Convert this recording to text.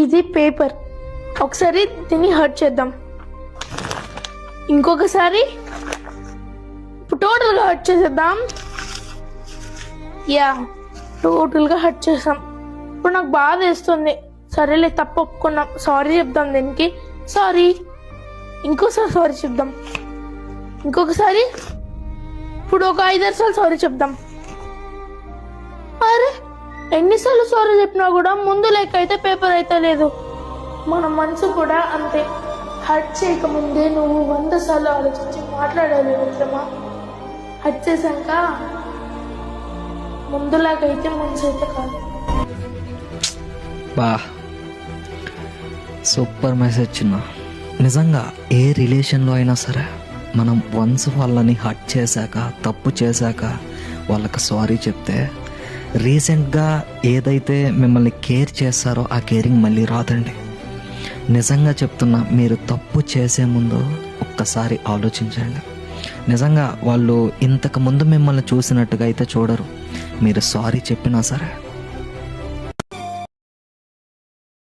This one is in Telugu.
ఇది పేపర్, ఒకసారి దీన్ని హర్ట్ చేద్దాం, ఇంకొకసారి టోటల్గా హర్ట్ చేసేద్దాం. యా, టోటల్గా హర్ట్ చేసాం. ఇప్పుడు నాకు బాధ వేస్తుంది. సరేలే, తప్పు ఒప్పుకున్నాం, సారీ చెప్దాం దీనికి. సారీ, ఇంకోసారి సారీ చెప్దాం, ఇంకొకసారి, ఇప్పుడు ఒక 5-6 సార్లు సారీ చెప్దాం. అరే, ఎన్నిసార్లు సారీ చెప్పినా కూడా ముందు లెక్క అయితే పేపర్ అయితే లేదు. మన మనసు కూడా అంతే. హర్ట్ చేయకముందే నువ్వు 100 సార్లు ఆలోచించి మాట్లాడాలి మిత్రమా. హర్ట్ చేశాక ముందులాగైతే మనసు అయితే కాదు. బా, సూపర్ మెసేజ్ చిన్న. నిజంగా ఏ రిలేషన్లో అయినా సరే మనం వన్స్ వాళ్ళని హర్ట్ చేశాక, తప్పు చేశాక వాళ్ళకి సారీ చెప్తే రీసెంట్గా ఏదైతే మిమ్మల్ని కేర్ చేస్తారో ఆ కేరింగ్ మళ్ళీ రాదండి. నిజంగా చెప్తున్నా, మీరు తప్పు చేసే ముందు ఒక్కసారి ఆలోచించండి. నిజంగా వాళ్ళు ఇంతకు ముందు మిమ్మల్ని చూసినట్టుగా అయితే చూడరు. మీరు సారీ చెప్పినా సరే